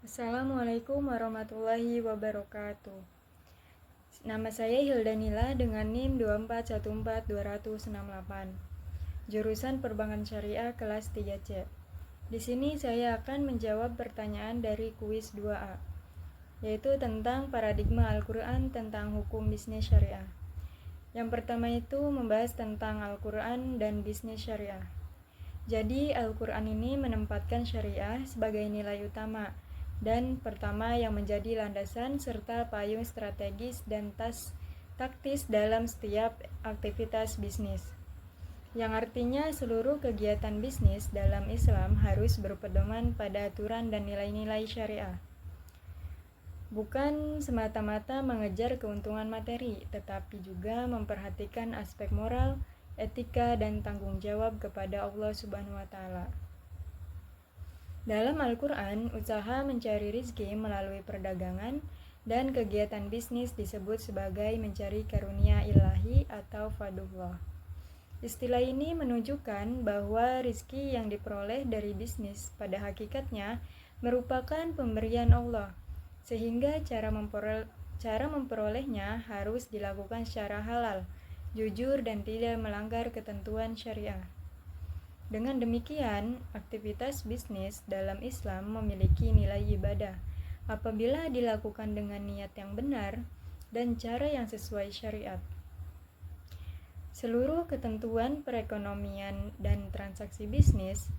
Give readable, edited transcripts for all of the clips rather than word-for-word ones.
Assalamualaikum warahmatullahi wabarakatuh. Nama saya Hildanila dengan NIM 2414268. Jurusan Perbankan Syariah kelas 3C. Di sini saya akan menjawab pertanyaan dari kuis 2A, yaitu tentang paradigma Al-Quran tentang hukum bisnis syariah. Yang pertama itu membahas tentang Al-Quran dan bisnis syariah. Jadi Al-Quran ini menempatkan syariah sebagai nilai utama dan pertama yang menjadi landasan serta payung strategis dan taktis dalam setiap aktivitas bisnis. Yang artinya seluruh kegiatan bisnis dalam Islam harus berpedoman pada aturan dan nilai-nilai syariah. Bukan semata-mata mengejar keuntungan materi, tetapi juga memperhatikan aspek moral, etika, dan tanggung jawab kepada Allah Subhanahu wa Ta'ala. Dalam Al-Quran, usaha mencari rizki melalui perdagangan dan kegiatan bisnis disebut sebagai mencari karunia ilahi atau fadlullah. Istilah ini menunjukkan bahwa rizki yang diperoleh dari bisnis pada hakikatnya merupakan pemberian Allah, sehingga cara memperolehnya harus dilakukan secara halal, jujur, dan tidak melanggar ketentuan syariah. Dengan demikian, aktivitas bisnis dalam Islam memiliki nilai ibadah apabila dilakukan dengan niat yang benar dan cara yang sesuai syariat. Seluruh ketentuan perekonomian dan transaksi bisnis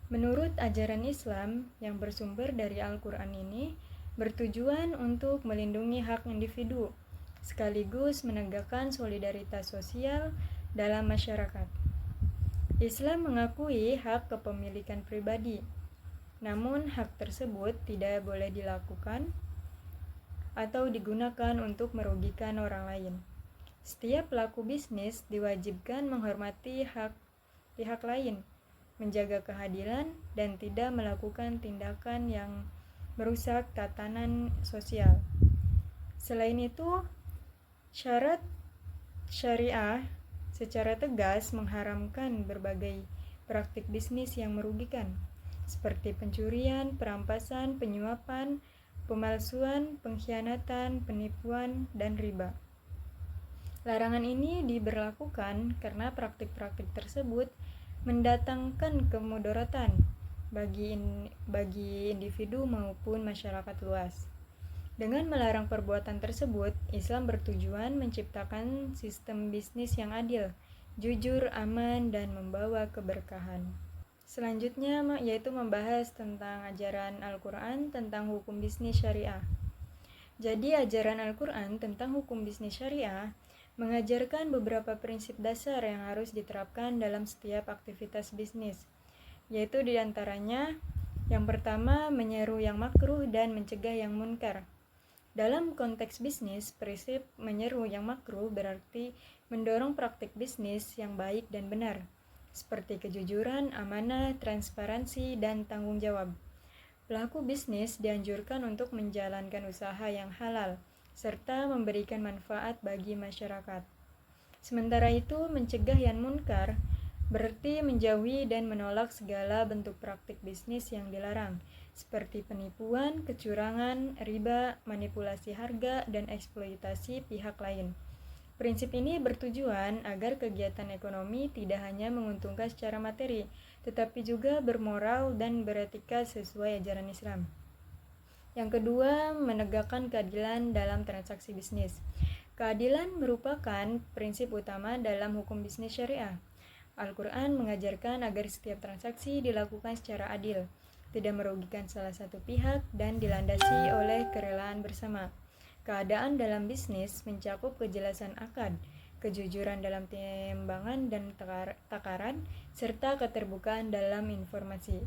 menurut ajaran Islam yang bersumber dari Al-Quran ini bertujuan untuk melindungi hak individu sekaligus menegakkan solidaritas sosial dalam masyarakat. Islam mengakui hak kepemilikan pribadi, namun hak tersebut tidak boleh dilakukan atau digunakan untuk merugikan orang lain. Setiap pelaku bisnis diwajibkan menghormati hak pihak lain, menjaga keadilan, dan tidak melakukan tindakan yang merusak tatanan sosial. Selain itu, syarat syariah secara tegas mengharamkan berbagai praktik bisnis yang merugikan, seperti pencurian, perampasan, penyuapan, pemalsuan, pengkhianatan, penipuan, dan riba. Larangan ini diberlakukan karena praktik-praktik tersebut mendatangkan kemudaratan bagi individu maupun masyarakat luas. Dengan melarang perbuatan tersebut, Islam bertujuan menciptakan sistem bisnis yang adil, jujur, aman, dan membawa keberkahan. Selanjutnya yaitu membahas tentang ajaran Al-Quran tentang hukum bisnis syariah. Jadi ajaran Al-Quran tentang hukum bisnis syariah mengajarkan beberapa prinsip dasar yang harus diterapkan dalam setiap aktivitas bisnis, yaitu diantaranya yang pertama menyeru yang makruh dan mencegah yang munkar. Dalam konteks bisnis, prinsip menyeru yang makruh berarti mendorong praktik bisnis yang baik dan benar, seperti kejujuran, amanah, transparansi, dan tanggung jawab. Pelaku bisnis dianjurkan untuk menjalankan usaha yang halal, serta memberikan manfaat bagi masyarakat. Sementara itu, mencegah yang munkar berarti menjauhi dan menolak segala bentuk praktik bisnis yang dilarang, seperti penipuan, kecurangan, riba, manipulasi harga, dan eksploitasi pihak lain. Prinsip ini bertujuan agar kegiatan ekonomi tidak hanya menguntungkan secara materi, tetapi juga bermoral dan beretika sesuai ajaran Islam. Yang kedua, menegakkan keadilan dalam transaksi bisnis. Keadilan merupakan prinsip utama dalam hukum bisnis syariah. Al-Quran mengajarkan agar setiap transaksi dilakukan secara adil, tidak merugikan salah satu pihak, dan dilandasi oleh kerelaan bersama. Keadaan dalam bisnis mencakup kejelasan akad, kejujuran dalam timbangan dan takaran, serta keterbukaan dalam informasi.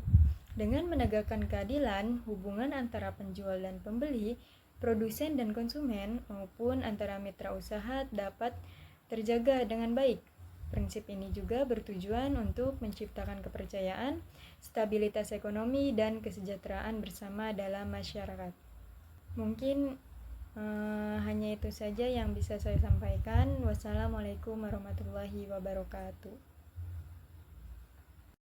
Dengan menegakkan keadilan, hubungan antara penjual dan pembeli, produsen dan konsumen, maupun antara mitra usaha dapat terjaga dengan baik. Prinsip ini juga bertujuan untuk menciptakan kepercayaan, stabilitas ekonomi, dan kesejahteraan bersama dalam masyarakat. Mungkin hanya itu saja yang bisa saya sampaikan. Wassalamualaikum warahmatullahi wabarakatuh.